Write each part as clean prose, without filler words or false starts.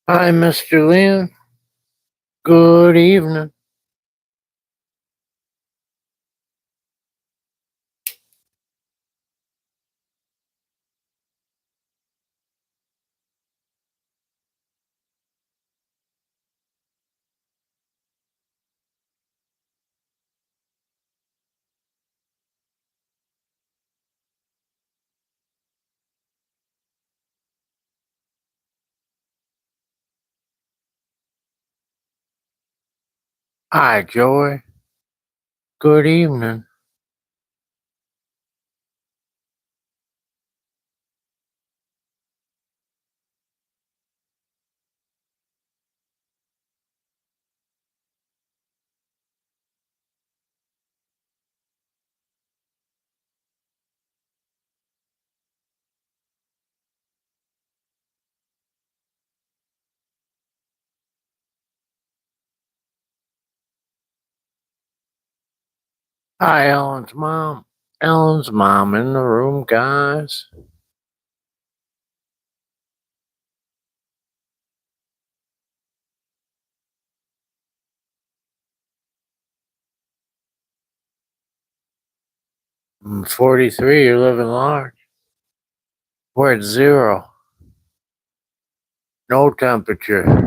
Hi, Mr. Lynn. Good evening. Hi, Joy. Good evening. Hi, Ellen's mom. Ellen's mom in the room, guys. I'm 43. You're living large. We're at zero. No temperature.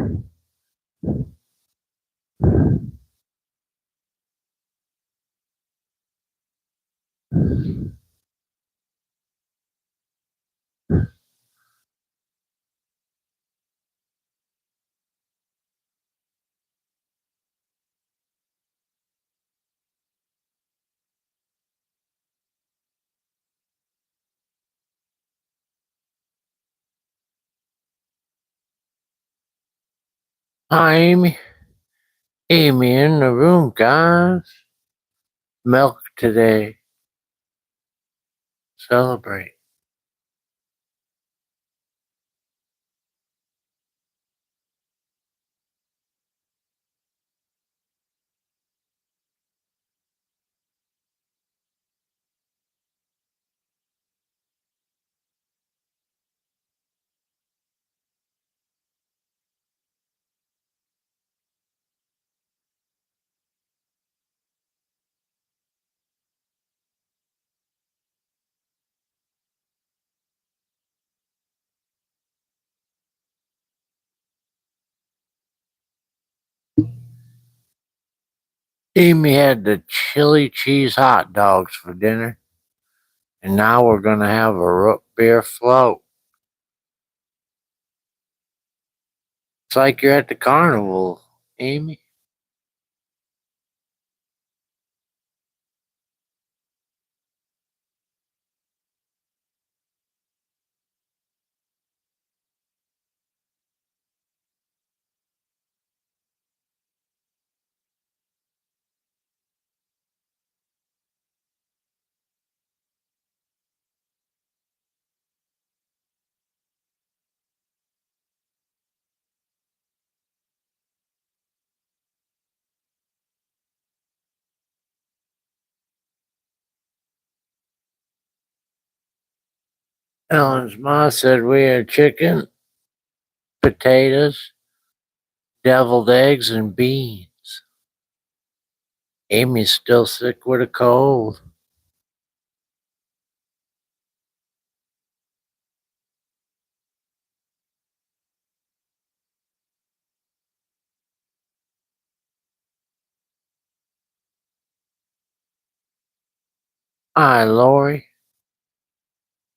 Hi, Amy. Amy in the room, guys. Milk today. Celebrate. Amy had the chili cheese hot dogs for dinner, and now we're going to have a root beer float. It's like you're at the carnival, Amy. Ellen's ma said we had chicken, potatoes, deviled eggs, and beans. Amy's still sick with a cold. Hi, Lori.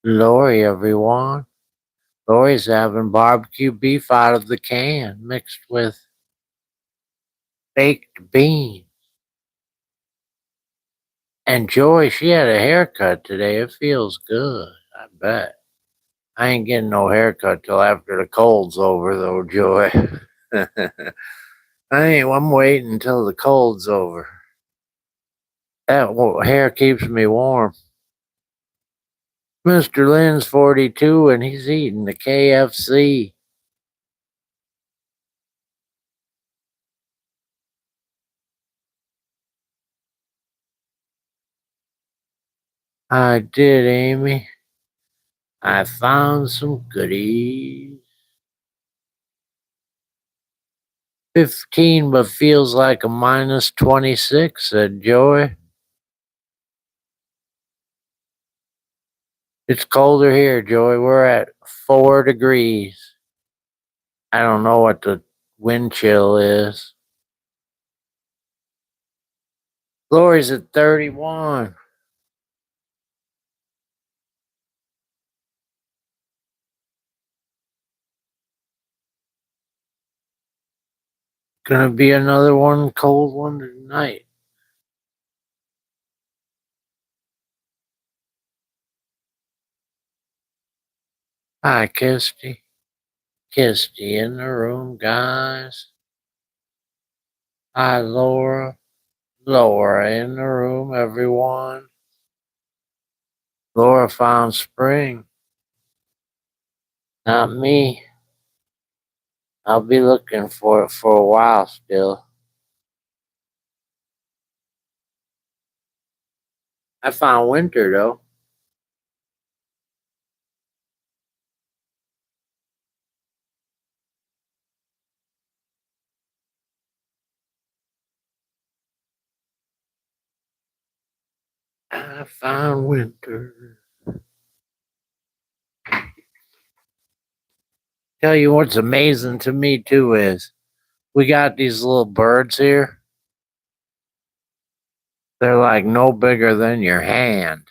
Lori, everyone. Lori's having barbecue beef out of the can mixed with baked beans. And Joy, she had a haircut today. It feels good, I bet. I ain't getting no haircut till after the cold's over, though, Joy. I'm waiting until the cold's over. That hair keeps me warm. Mr. Lynn's 42 and he's eating the KFC. I did, Amy. I found some goodies. 15, but feels like a minus 26, said Joy. It's colder here, Joy. We're at 4 degrees. I don't know what the wind chill is. Lori's at 31. Gonna be another cold one tonight. Hi, Kisty. Kisty in the room, guys. Hi, Laura. Laura in the room, everyone. Laura found spring. Not me. I'll be looking for it for a while still. I found winter though. I found winter. Tell you what's amazing to me too is we got these little birds here. They're like no bigger than your hand.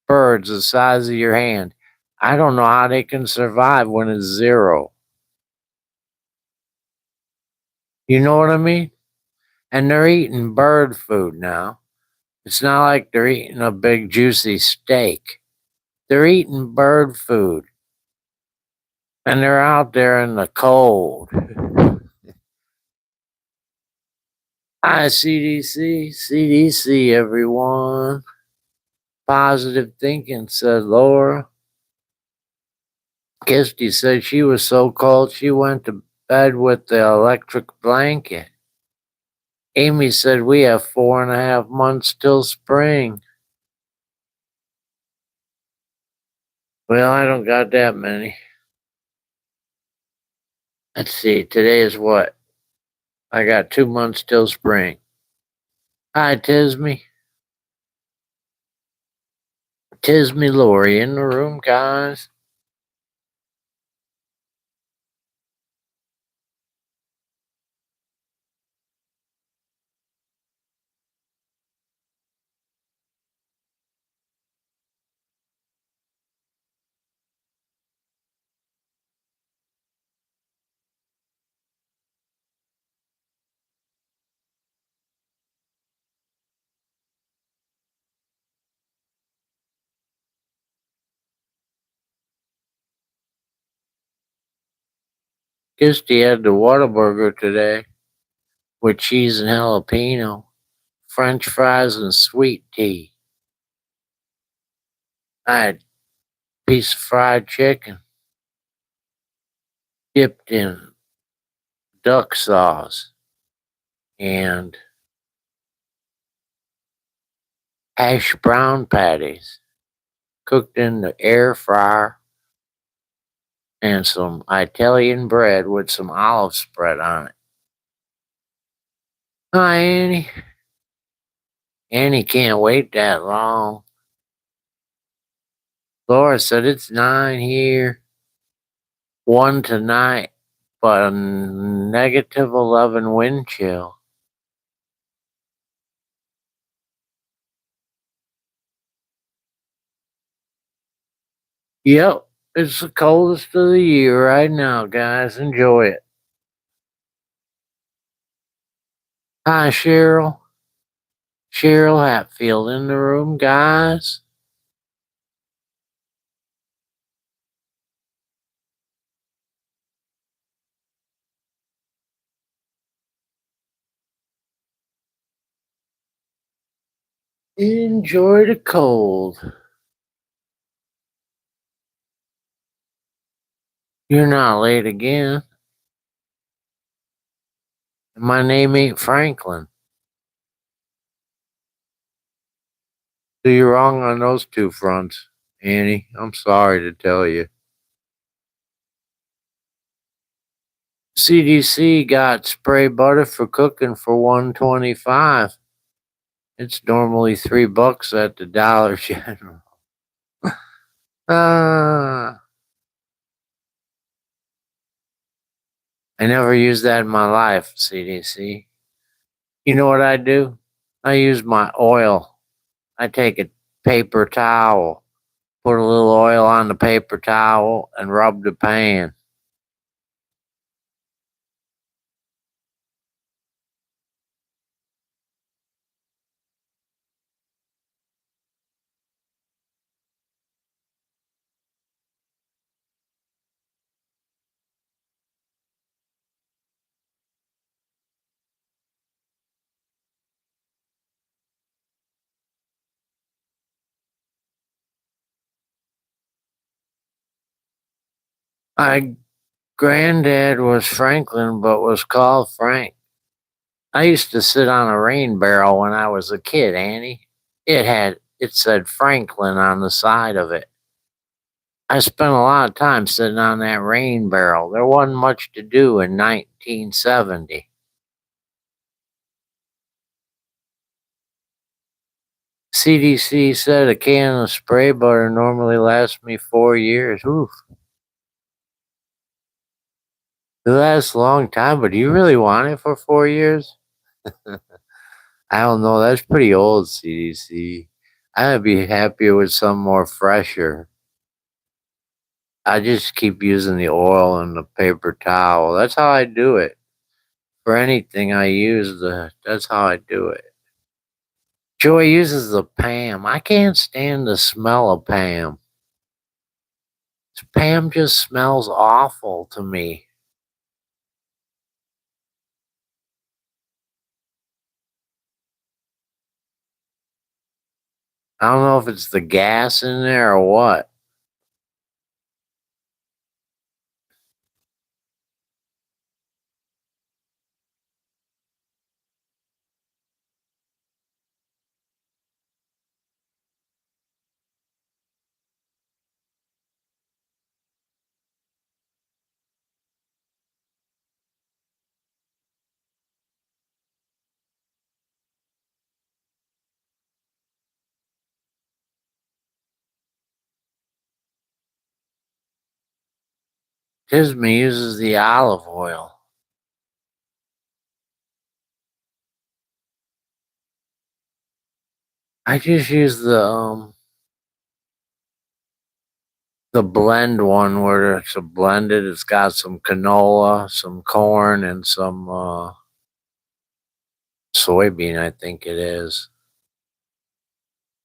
Birds the size of your hand. I don't know how they can survive when it's 0. You know what I mean? And they're eating bird food now. It's not like they're eating a big juicy steak. They're eating bird food. And they're out there in the cold. Hi, CDC. CDC, everyone. Positive thinking, said Laura. Kisty said she was so cold she went to bed with the electric blanket. Amy said we have 4.5 months till spring. Well, I don't got that many. Let's see, today is what? I got 2 months till spring. Hi, Tisme. Tisme Lori in the room, guys. Kisty had the Whataburger today with cheese and jalapeno, French fries, and sweet tea. I had a piece of fried chicken dipped in duck sauce and hash brown patties cooked in the air fryer and some Italian bread with some olive spread on it. Hi, Annie. Annie can't wait that long. Laura said it's 9 here, 1 tonight, but a negative 11 wind chill. Yep, it's the coldest of the year right now, guys. Enjoy it. Hi, Cheryl. Cheryl Hatfield in the room, guys. Enjoy the cold. You're not late again. My name ain't Franklin. So you're wrong on those two fronts, Annie. I'm sorry to tell you. CDC got spray butter for cooking for $1.25. It's normally $3 at the Dollar General. Ah, I never used that in my life, CDC. You know what I do? I use my oil. I take a paper towel, put a little oil on the paper towel, and rub the pan. My granddad was Franklin, but was called Frank. I used to sit on a rain barrel when I was a kid, Annie. It said Franklin on the side of it. I spent a lot of time sitting on that rain barrel. There wasn't much to do in 1970. CDC said a can of spray butter normally lasts me 4 years. Oof. It lasts a long time, but do you really want it for 4 years? I don't know. That's pretty old, CDC. I'd be happier with some more fresher. I just keep using the oil and the paper towel. That's how I do it. For anything I use that's how I do it. Joy uses the Pam. I can't stand the smell of Pam. Pam just smells awful to me. I don't know if it's the gas in there or what. Tisme uses the olive oil. I just use the blend one where it's a blended. It's got some canola, some corn, and some soybean. I think it is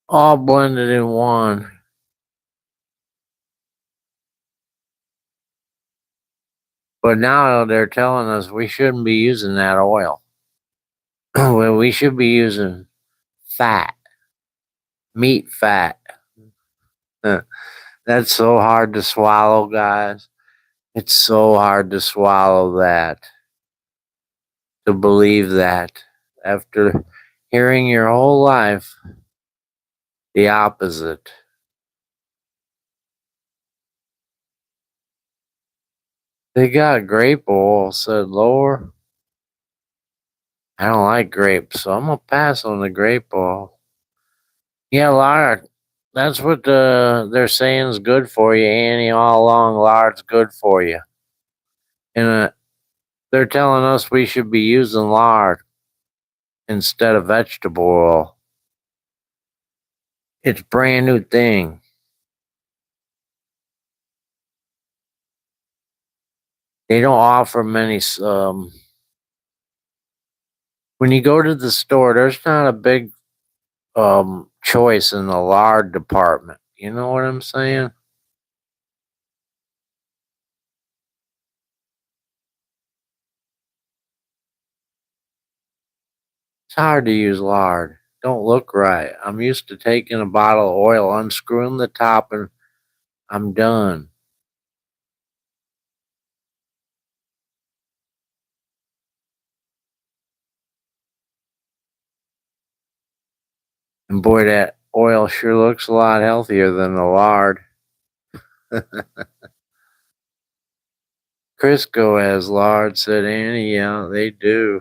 all blended in one. But now they're telling us we shouldn't be using that oil. Well, we should be using fat, meat fat. That's so hard to swallow, guys. It's so hard to swallow that, to believe that after hearing your whole life the opposite. They got grape oil, said lower. I don't like grapes, so I'm gonna pass on the grape oil. Yeah, lard. That's what they're saying is good for you, Annie. All along, lard's good for you, and they're telling us we should be using lard instead of vegetable oil. It's a brand new thing. They don't offer many. When you go to the store, there's not a big choice in the lard department. You know what I'm saying? It's hard to use lard. Don't look right. I'm used to taking a bottle of oil, unscrewing the top, and I'm done. And boy, that oil sure looks a lot healthier than the lard. Crisco has lard, said Annie. Yeah, they do.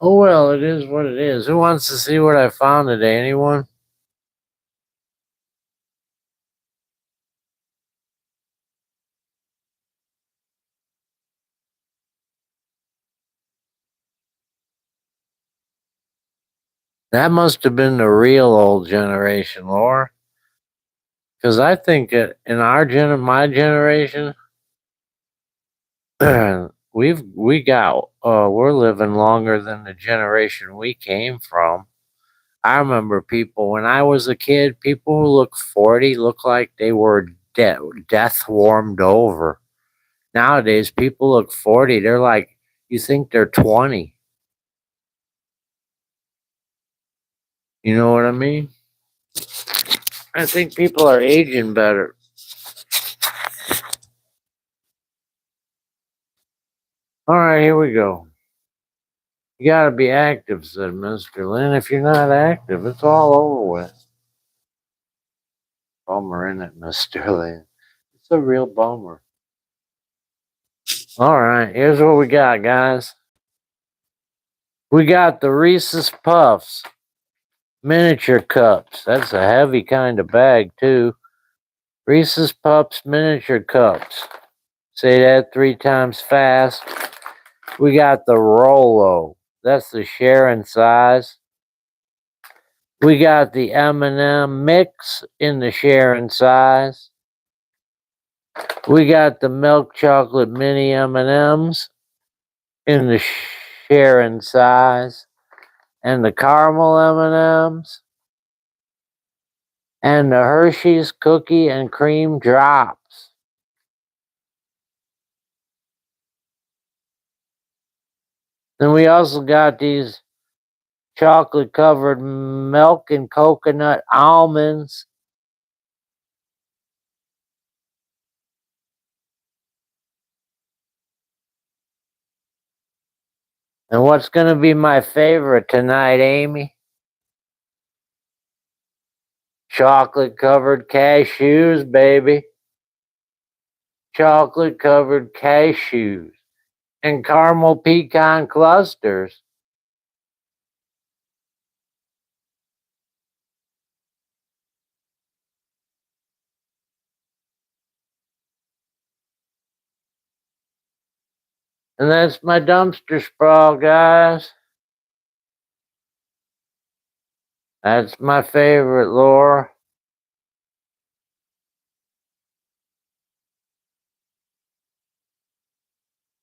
Oh well, it is what it is. Who wants to see what I found today? Anyone? That must have been the real old generation, Laura. Because I think that in my generation, we're living longer than the generation we came from. I remember people when I was a kid. People who look 40 look like they were death warmed over. Nowadays, people look 40. They're like you think they're 20. You know what I mean? I think people are aging better. All right, here we go. You gotta be active, said Mr. Lynn. If you're not active, it's all over with. Bummer, isn't it, Mr. Lynn? It's a real bummer. All right, here's what we got, guys. We got the Reese's Puffs miniature cups. That's a heavy kind of bag, too. Reese's Puffs miniature cups. Say that 3 times fast. We got the Rolo. That's the sharing size. We got the M&M mix in the sharing size. We got the milk chocolate mini M&Ms in the sharing size, and the caramel M&Ms, and the Hershey's cookie and cream drops. Then we also got these chocolate covered milk and coconut almonds. And what's going to be my favorite tonight, Amy? Chocolate covered cashews, baby. Chocolate covered cashews and caramel pecan clusters. And that's my dumpster sprawl, guys. That's my favorite, Laura.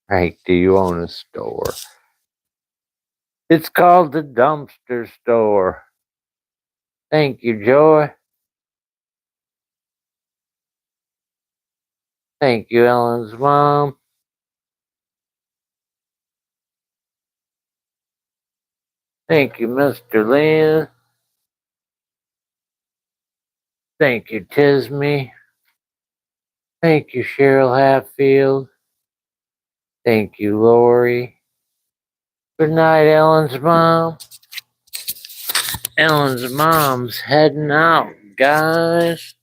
Frank, do you own a store? It's called the dumpster store. Thank you, Joy. Thank you, Ellen's mom. Thank you, Mr. Lynn. Thank you, Tisme. Thank you, Cheryl Hatfield. Thank you, Lori. Good night, Ellen's mom. Ellen's mom's heading out, guys.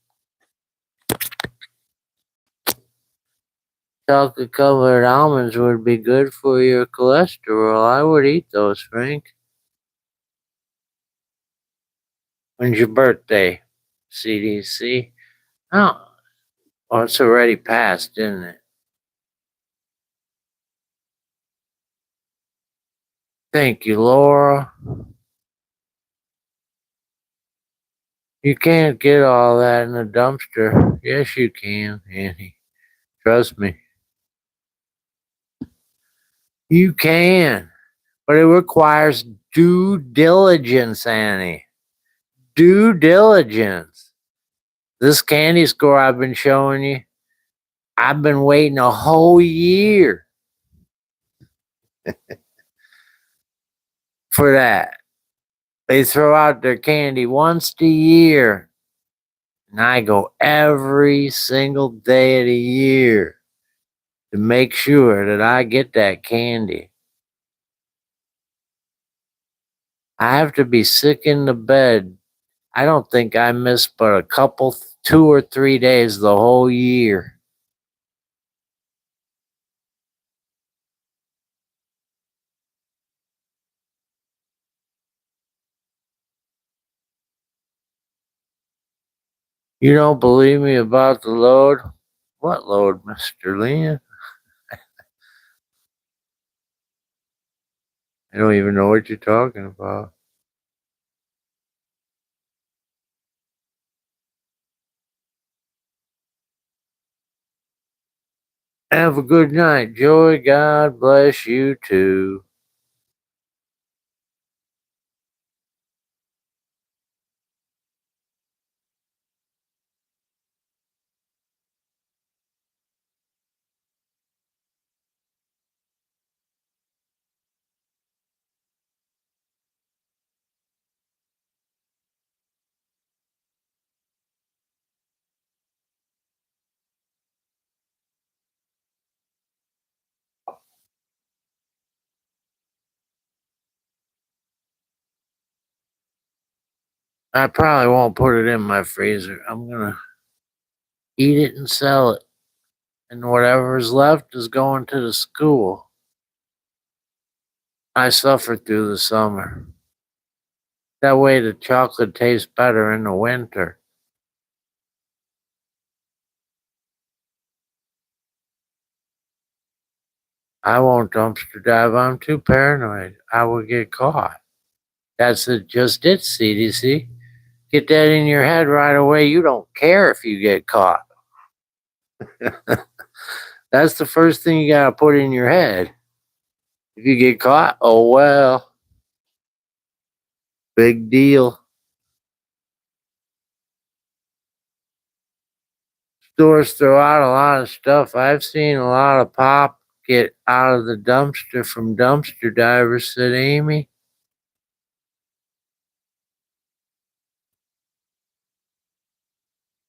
Chocolate covered almonds would be good for your cholesterol. I would eat those, Frank. When's your birthday? CDC? Oh, it's already passed, isn't it? Thank you, Laura. You can't get all that in a dumpster. Yes, you can, Annie. Trust me. You can, but it requires due diligence, Annie. Due diligence. This candy store I've been showing you, I've been waiting a whole year for that. They throw out their candy once a year, and I go every single day of the year to make sure that I get that candy. I have to be sick in the bed. I don't think I miss but a couple, 2 or 3 days the whole year. You don't believe me about the load? What load, Mr. Leon? I don't even know what you're talking about. Have a good night, Joy. God bless you too. I probably won't put it in my freezer. I'm gonna eat it and sell it. And whatever's left is going to the school. I suffered through the summer. That way the chocolate tastes better in the winter. I won't dumpster dive. I'm too paranoid. I will get caught. That's just it, CDC. Get that in your head right away. You don't care if you get caught. That's the first thing you got to put in your head. If you get caught, oh well. Big deal. Stores throw out a lot of stuff. I've seen a lot of pop get out of the dumpster from dumpster divers, said Amy.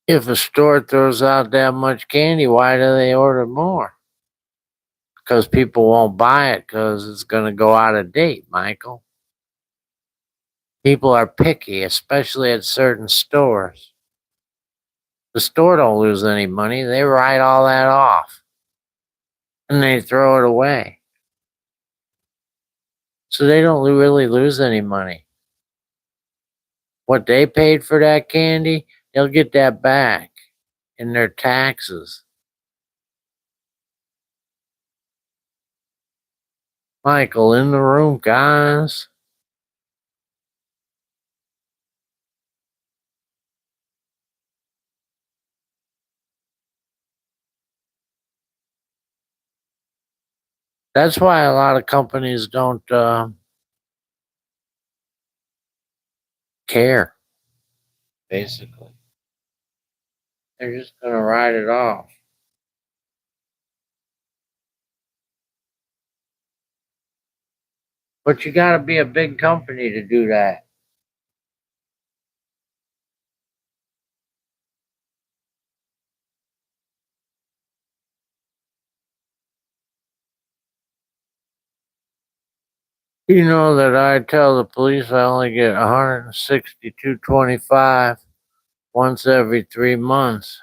If a store throws out that much candy, why do they order more? Because people won't buy it because it's going to go out of date, Michael. People are picky, especially at certain stores. The store don't lose any money. They write all that off and they throw it away. So they don't really lose any money. What they paid for that candy, they'll get that back in their taxes. Michael, in the room, guys. That's why a lot of companies don't care, basically. They're just going to write it off. But you got to be a big company to do that. You know that I tell the police I only get 162.25 once every 3 months.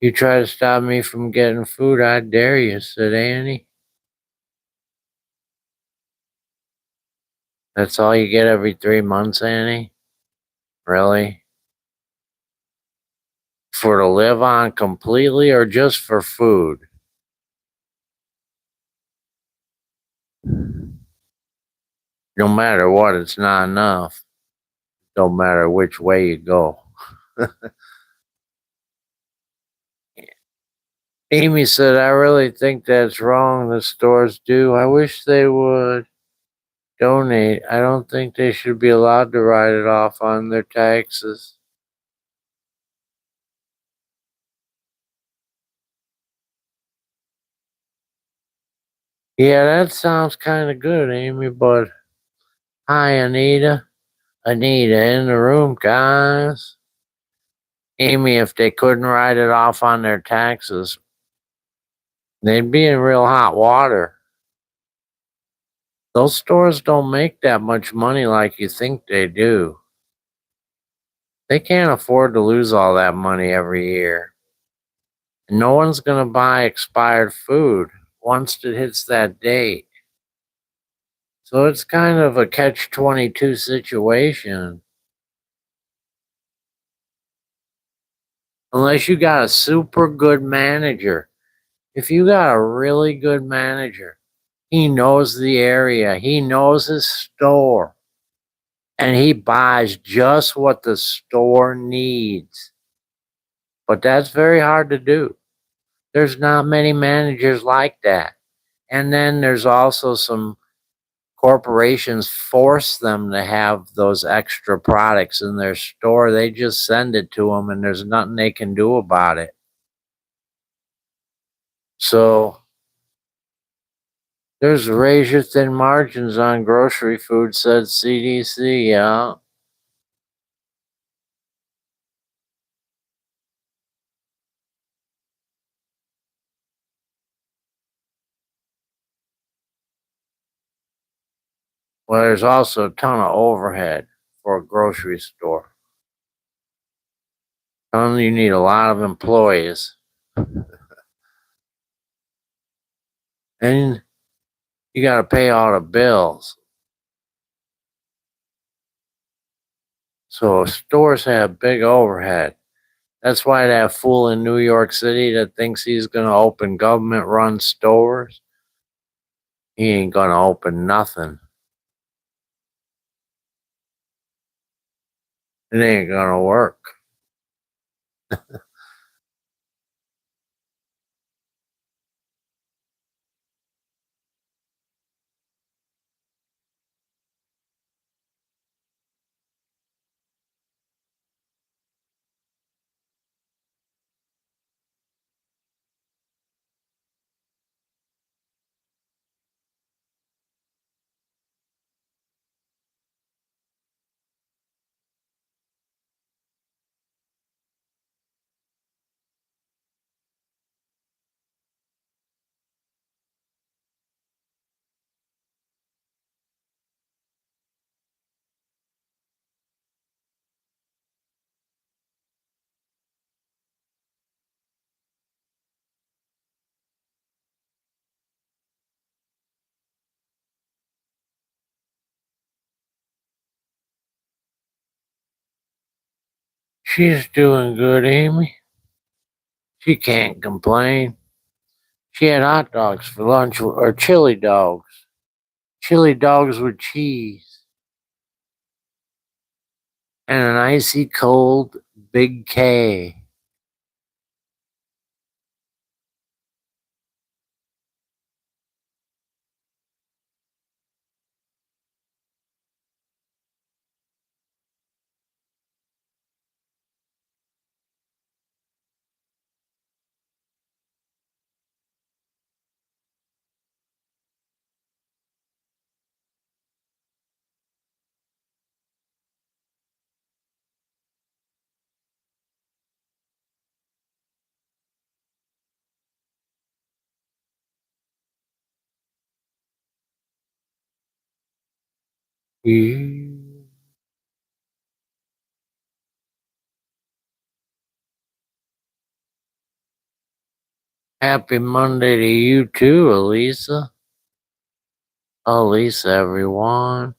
You try to stop me from getting food, I dare you, said Annie. That's all you get every 3 months, Annie? Really? For to live on completely or just for food? No matter what, it's not enough. Don't matter which way you go. Amy said, I really think that's wrong. The stores do. I wish they would donate. I don't think they should be allowed to write it off on their taxes. Yeah, that sounds kind of good, Amy, but hi, Anita. Anita in the room, guys. Amy, if they couldn't write it off on their taxes, they'd be in real hot water. Those stores don't make that much money like you think they do. They can't afford to lose all that money every year. And no one's going to buy expired food once it hits that date. So it's kind of a catch 22 situation. Unless you got a super good manager. If you got a really good manager, he knows the area, he knows his store, and he buys just what the store needs. But that's very hard to do. There's not many managers like that. And then there's also some corporations force them to have those extra products in their store. They just send it to them and there's nothing they can do about it. So there's razor thin margins on grocery food, said CDC. Yeah. Well, there's also a ton of overhead for a grocery store. You need a lot of employees. And you got to pay all the bills. So stores have big overhead. That's why that fool in New York City that thinks he's going to open government run stores, he ain't going to open nothing. It ain't going to work. She's doing good, Amy. She can't complain. She had hot dogs for lunch, or chili dogs. Chili dogs with cheese. And an icy cold Big K. Yeah. Happy Monday to you too, Elisa. Elisa, everyone.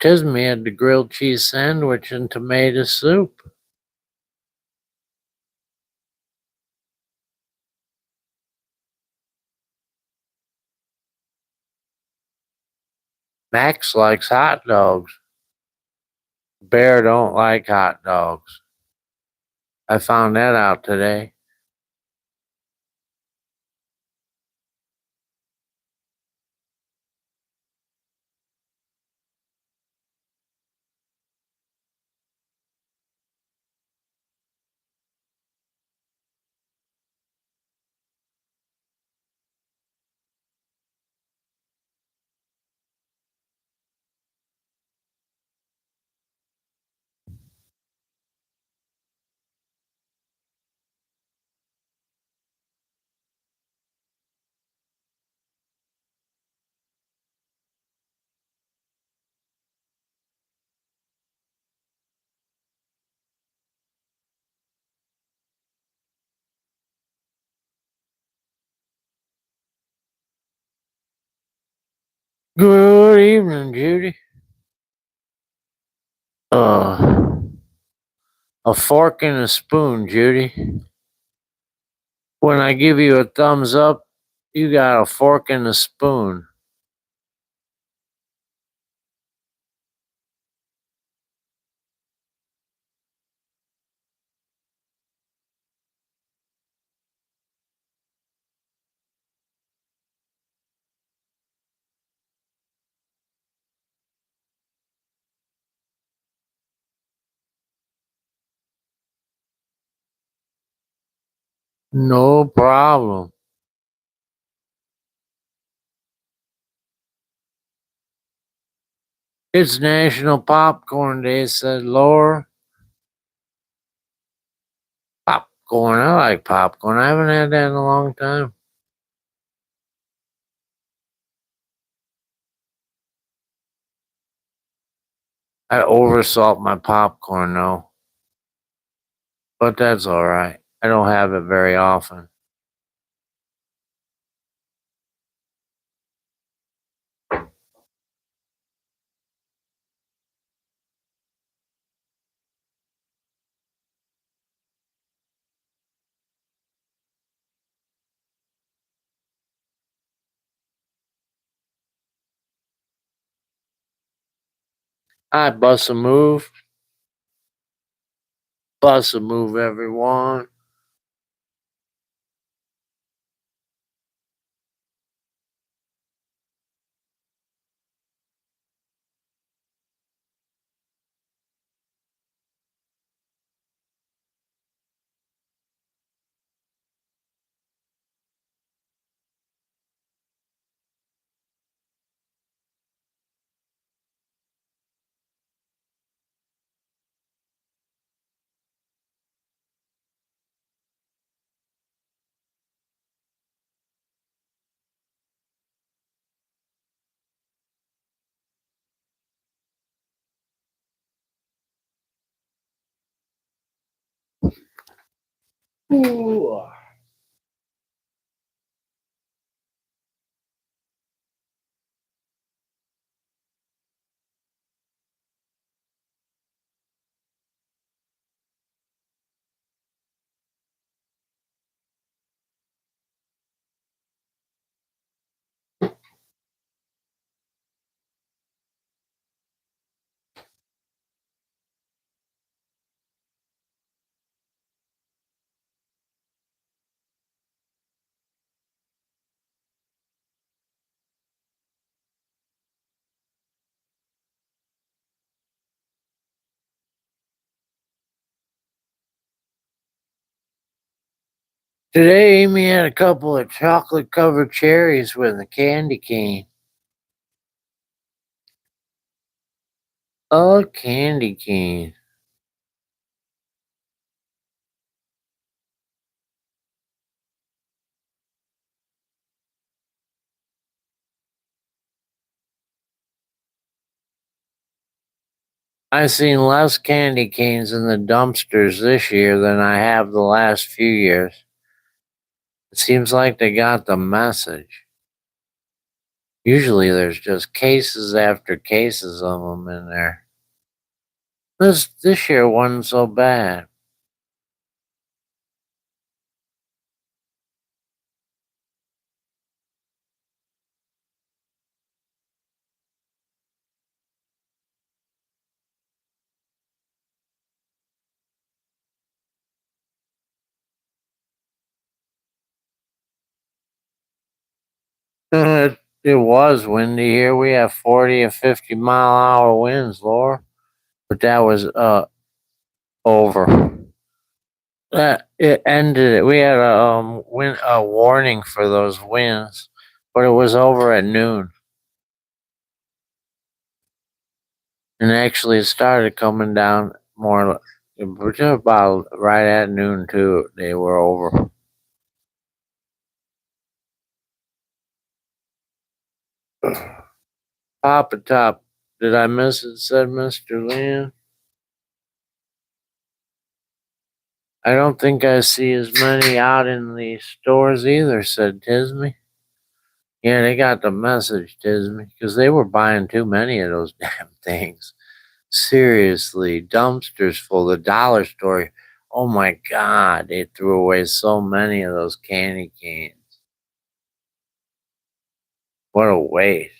Tismy had the grilled cheese sandwich and tomato soup. Max likes hot dogs. Bear don't like hot dogs. I found that out today. Good evening, Judy. A fork and a spoon, Judy. When I give you a thumbs up, you got a fork and a spoon. No problem. It's National Popcorn Day, said Laura. Popcorn. I like popcorn. I haven't had that in a long time. I oversalt my popcorn though, but that's all right. I don't have it very often. I bust a move. Bust a move, everyone. Ooh. Today, Amy had a couple of chocolate covered cherries with a candy cane. A candy cane. I've seen less candy canes in the dumpsters this year than I have the last few years. It seems like they got the message. Usually there's just cases after cases of them in there. This year wasn't so bad. It was windy here. We have 40 and 50-mile-an-hour winds, Laura. But that was over. That it ended it. We had a warning for those winds, but it was over at noon. And actually, it started coming down more about right at noon too. They were over. Papa Top, did I miss it? Said Mr. Lynn. I don't think I see as many out in the stores either. Said Tismy. Yeah, they got the message, Disney, because they were buying too many of those damn things. Seriously, dumpsters full. The dollar store. Oh my God, they threw away so many of those candy canes. What a waste.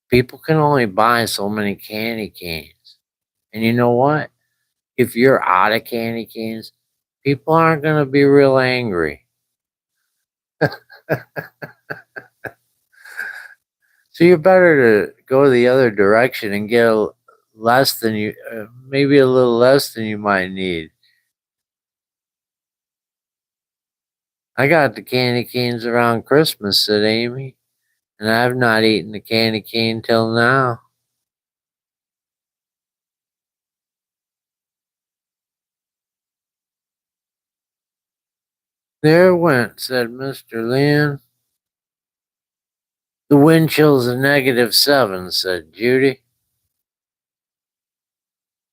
People can only buy so many candy canes. And you know what? If you're out of candy canes, people aren't going to be real angry. So you're better to go the other direction and get less than you, maybe a little less than you might need. I got the candy canes around Christmas, said Amy, and I've not eaten a candy cane till now. There it went, said Mr. Lynn. The wind chill's a -7, said Judy.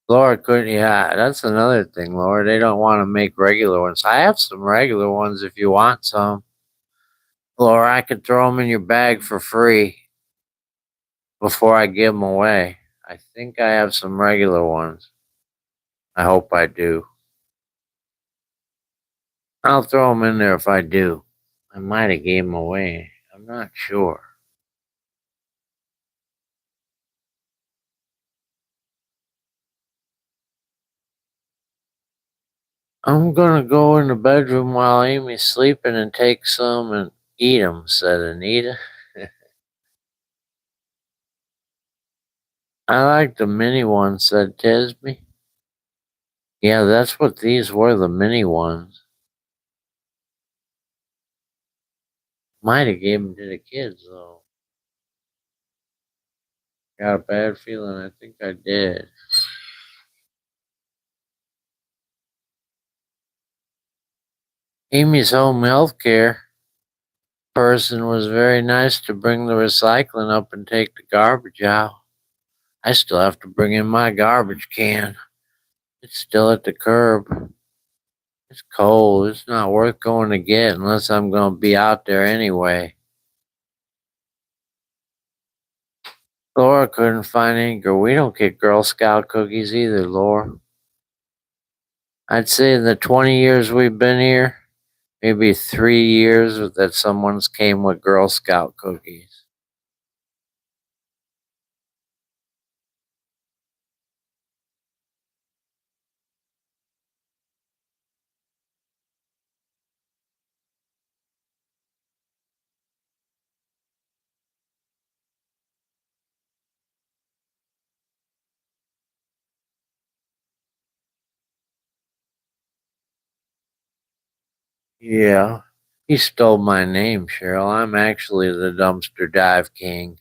Laura couldn't, yeah, that's another thing, Laura. They don't want to make regular ones. I have some regular ones if you want some. Laura, I could throw them in your bag for free before I give them away. I think I have some regular ones. I hope I do. I'll throw them in there if I do. I might have gave them away. I'm not sure. I'm gonna go in the bedroom while Amy's sleeping and take some and eat them, said Anita. I like the mini ones, said Tisby. Yeah, that's what these were, the mini ones. Might have gave them to the kids, though. Got a bad feeling. I think I did. Amy's home health care person was very nice to bring the recycling up and take the garbage out. I still have to bring in my garbage can. It's still at the curb. It's cold. It's not worth going to get unless I'm going to be out there anyway. Laura couldn't find any girl. We don't get Girl Scout cookies either, Laura. I'd say in the 20 years we've been here, maybe 3 years that someone's came with Girl Scout cookies. Yeah. He stole my name, Cheryl. I'm actually the dumpster dive king.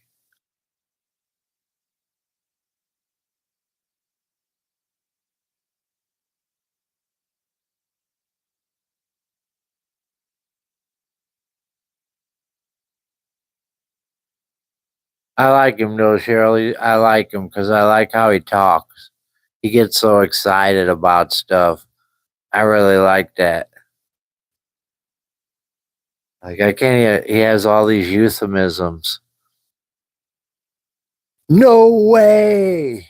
I like him though, Cheryl. I like him because I like how he talks. He gets so excited about stuff. I really like that. Like I can't. He has all these euphemisms. No way.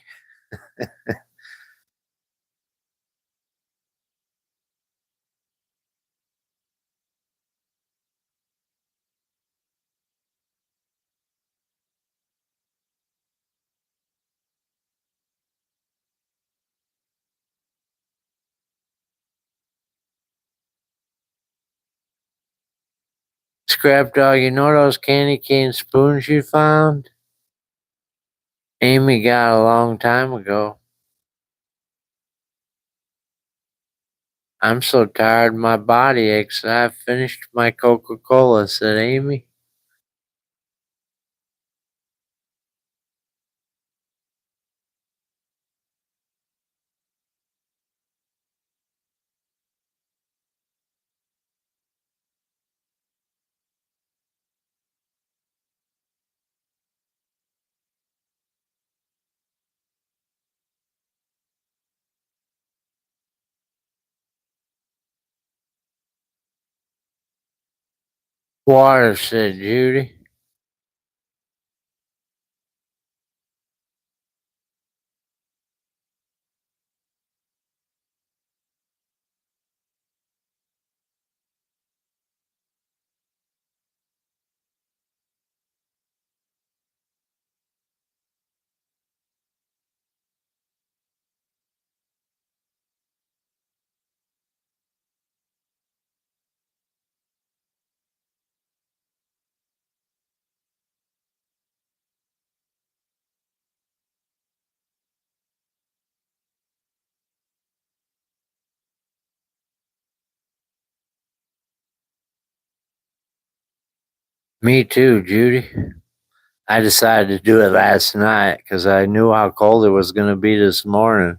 Scrap dog, you know those candy cane spoons you found? Amy got a long time ago. I'm so tired my body aches. I've finished my Coca-Cola, said Amy. Water, said Judy. Me too, Judy. I decided to do it last night because I knew how cold it was going to be this morning.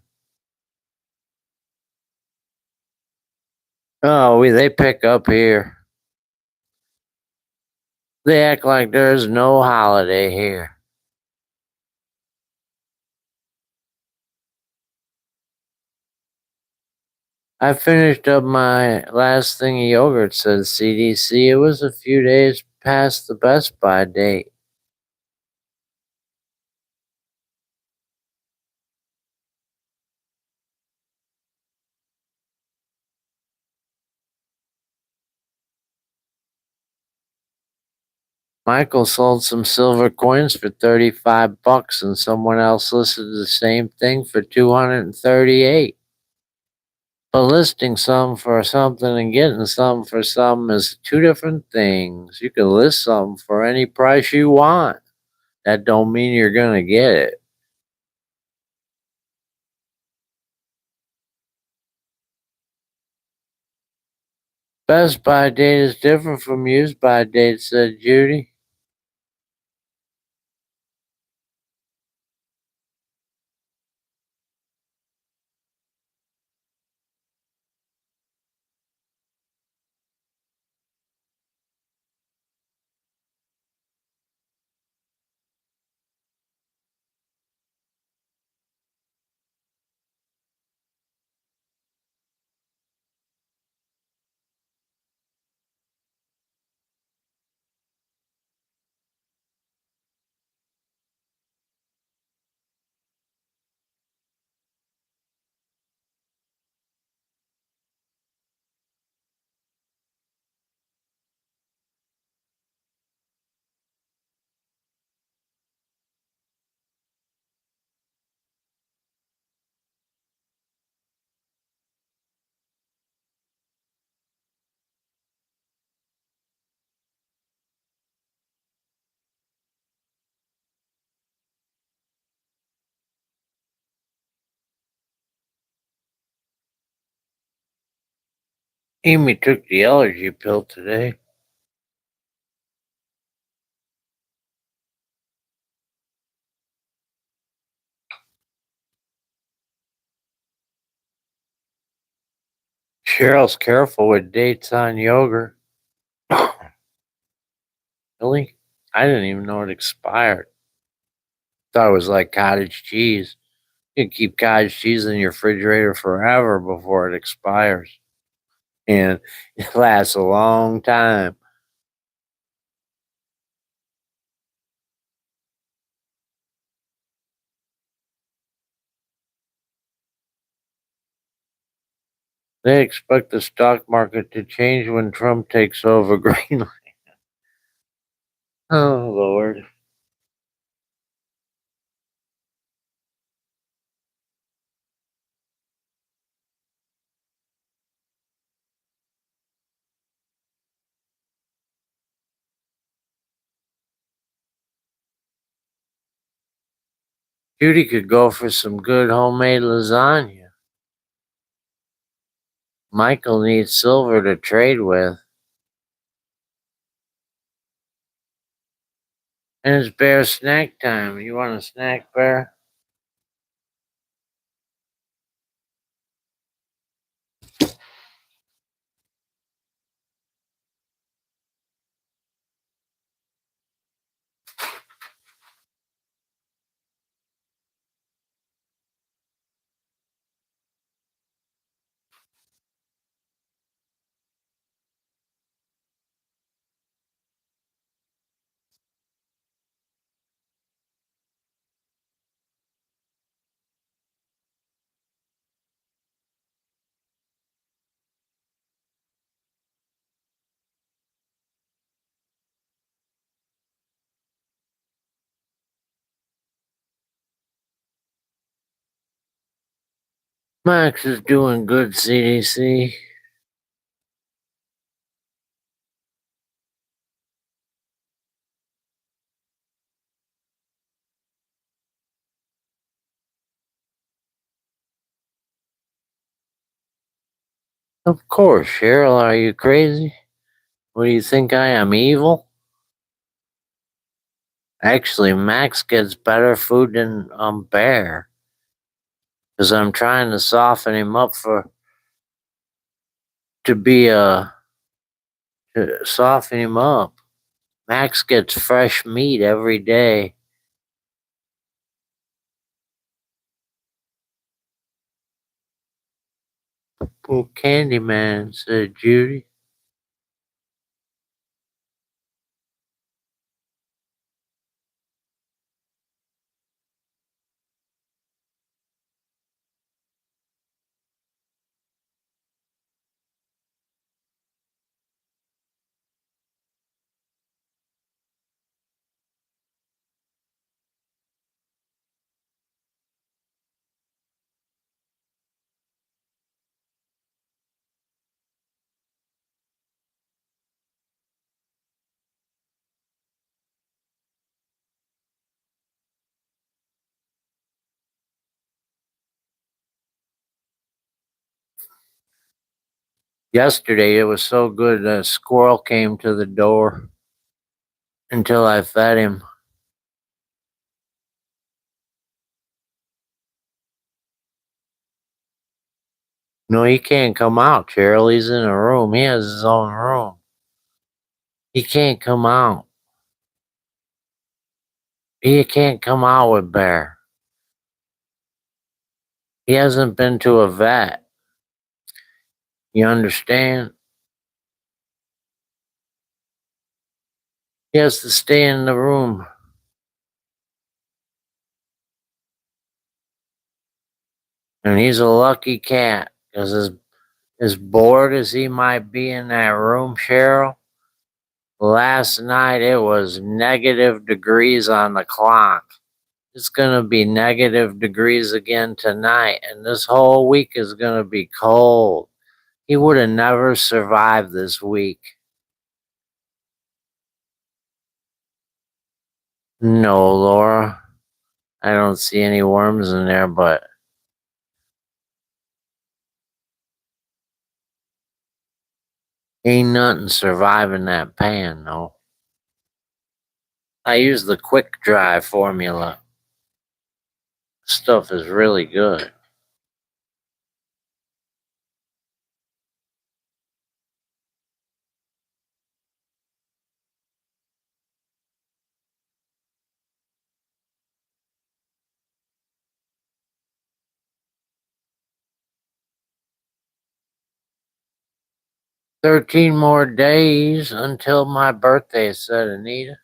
Oh, they pick up here. They act like there's no holiday here. I finished up my last thing of yogurt, said CDC. It was a few days past the Best By date. Michael sold some silver coins for $35 and someone else listed the same thing for 238. But listing some for something and getting some for something is two different things. You can list something for any price you want. That don't mean you're gonna get it. Best by date is different from used by date, said Judy. Amy took the allergy pill today. Cheryl's careful with dates on yogurt. Really? I didn't even know it expired. Thought it was like cottage cheese. You can keep cottage cheese in your refrigerator forever before it expires. And it lasts a long time. They expect the stock market to change when Trump takes over Greenland. Oh, Lord. Judy could go for some good homemade lasagna. Michael needs silver to trade with. And it's Bear snack time. You want a snack, Bear? Max is doing good, CDC. Of course, Cheryl, are you crazy? What do you think I am, evil? Actually, Max gets better food than Bear. Because I'm trying to soften him up to be to soften him up. Max gets fresh meat every day. Oh, Candyman, said Judy. Yesterday it was so good a squirrel came to the door until I fed him. No, he can't come out, Cheryl. He's in a room. He has his own room. He can't come out. He can't come out with Bear. He hasn't been to a vet. You understand? He has to stay in the room. And he's a lucky cat because as bored as he might be in that room, Cheryl, last night it was negative degrees on the clock. It's going to be negative degrees again tonight, and this whole week is going to be cold. He would have never survived this week. No, Laura. I don't see any worms in there, but ain't nothing surviving that pan, though. I use the quick dry formula. Stuff is really good. "13 more days until my birthday," said Anita.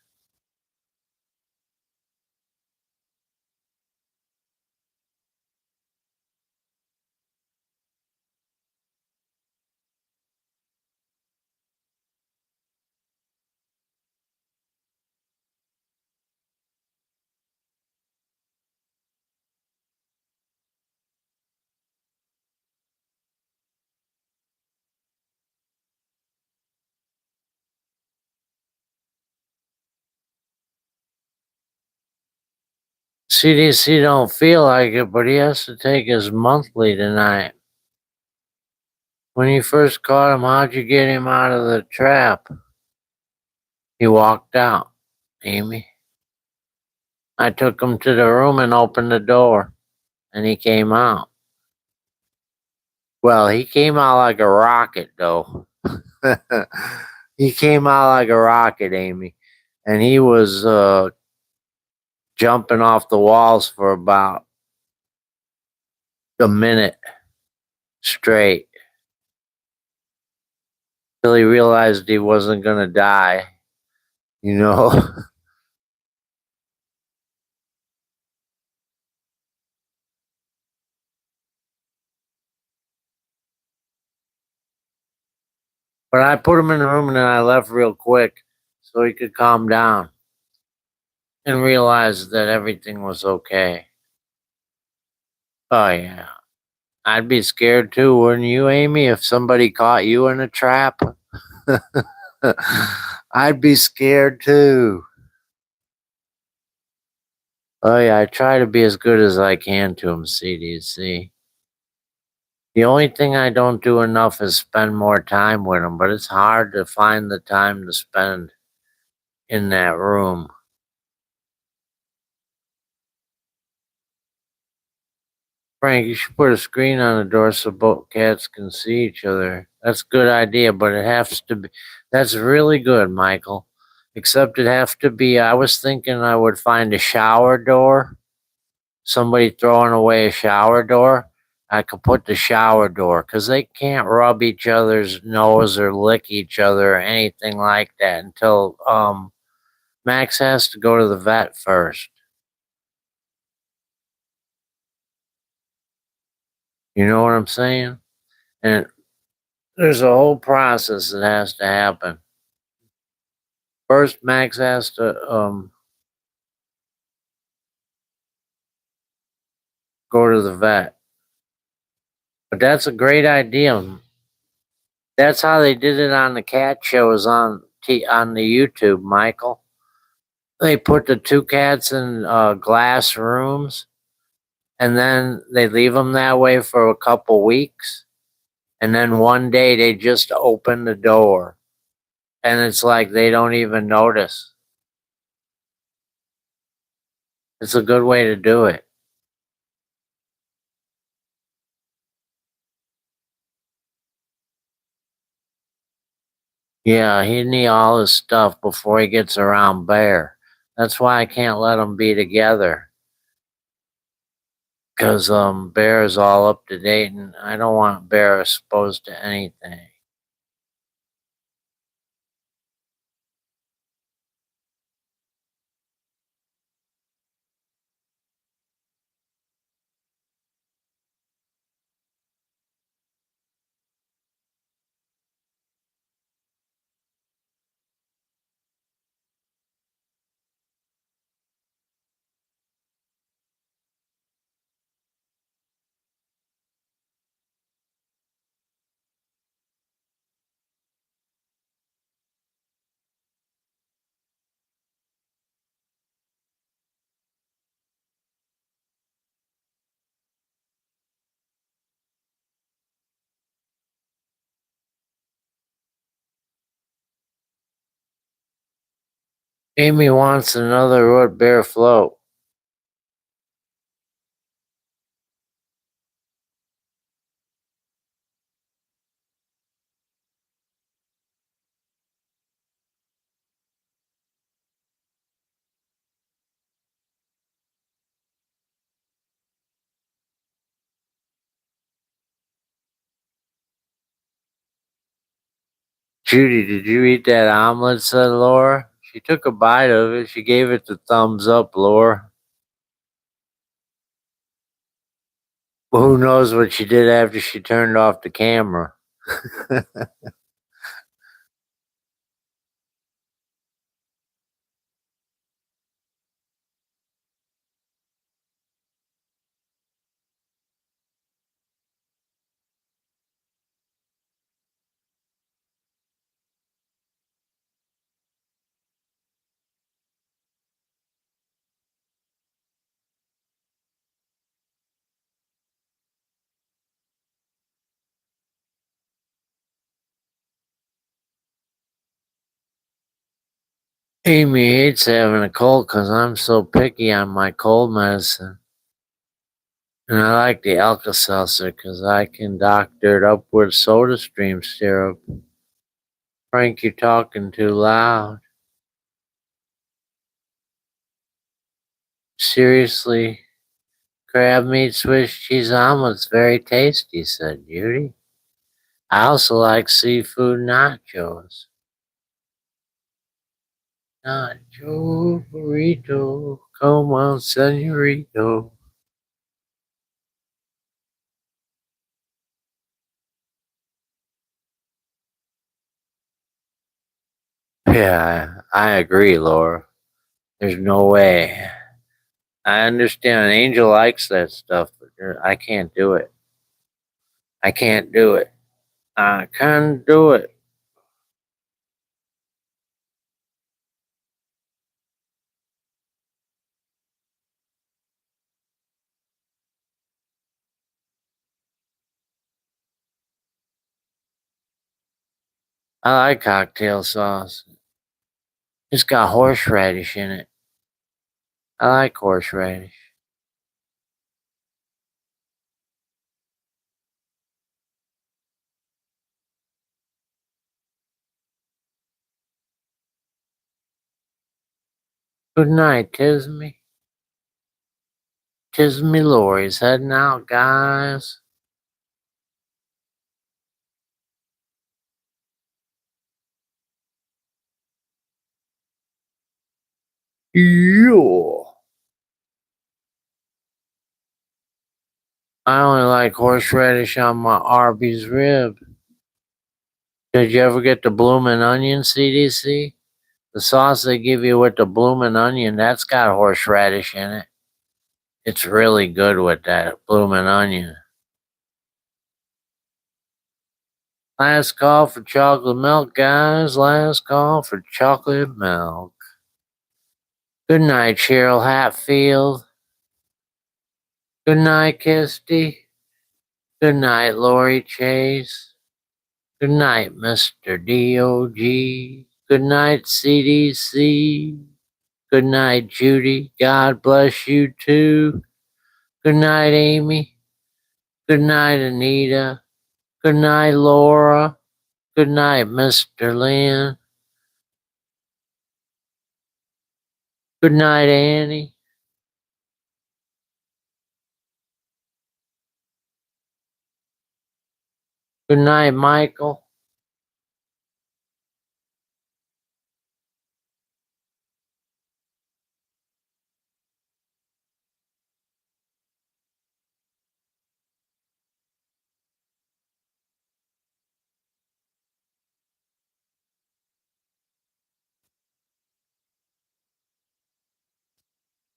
CDC don't feel like it, but he has to take his monthly tonight. When you first caught him, how'd you get him out of the trap? He walked out, Amy. I took him to the room and opened the door, and he came out. Well, he came out like a rocket, though. He came out like a rocket, Amy. And he was jumping off the walls for about a minute straight till he realized he wasn't going to die, you know. But I put him in the room and then I left real quick so he could calm down and realize that everything was okay. Oh, yeah. I'd be scared too, wouldn't you, Amy, if somebody caught you in a trap? I'd be scared too. Oh yeah, I try to be as good as I can to him, CDC. The only thing I don't do enough is spend more time with him, but it's hard to find the time to spend in that room. Frank, you should put a screen on the door so both cats can see each other. That's a good idea, but it has to be. That's really good, Michael. Except it have to be. I was thinking I would find a shower door. Somebody throwing away a shower door. I could put the shower door because they can't rub each other's nose or lick each other or anything like that until Max has to go to the vet first. You know what I'm saying? And there's a whole process that has to happen. First, Max has to go to the vet. But that's a great idea. That's how they did it on the cat shows on the YouTube, Michael. They put the two cats in glass rooms, and then they leave them that way for a couple weeks, and then one day they just open the door, and it's like they don't even notice. It's a good way to do it. Yeah, he need all his stuff before he gets around Bear. That's why I can't let them be together. Cause Bear is all up to date, and I don't want Bear exposed to anything. Amy wants another root beer float. Judy, did you eat that omelet? Said Laura. She took a bite of it. She gave it the thumbs up, Laura. Well, who knows what she did after she turned off the camera? Amy hates having a cold because I'm so picky on my cold medicine. And I like the Alka-Seltzer because I can doctor it up with soda stream syrup. Frank, you're talking too loud. Seriously, crab meat Swiss cheese omelet's very tasty, said Judy. I also like seafood nachos. Nacho burrito, come on, senorito. Yeah, I agree, Laura. There's no way. I understand. Angel likes that stuff, but I can't do it. I can't do it. I can't do it. I like cocktail sauce. It's got horseradish in it. I like horseradish. Good night, Tismy. Tismy Lori's heading out, guys. Yeah. I only like horseradish on my Arby's rib. Did you ever get the bloomin' onion, CDC? The sauce they give you with the bloomin' onion, that's got horseradish in it. It's really good with that bloomin' onion. Last call for chocolate milk, guys. Last call for chocolate milk. Good night, Cheryl Hatfield. Good night, Kisty. Good night, Lori Chase. Good night, Mr. DOG. Good night, CDC. Good night, Judy. God bless you too. Good night, Amy. Good night, Anita. Good night, Laura. Good night, Mr. Lynn. Good night, Annie. Good night, Michael.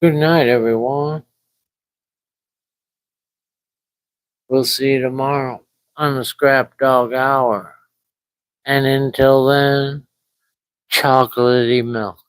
Good night, everyone. We'll see you tomorrow on the Scrap Dog Hour. And until then, chocolatey milk.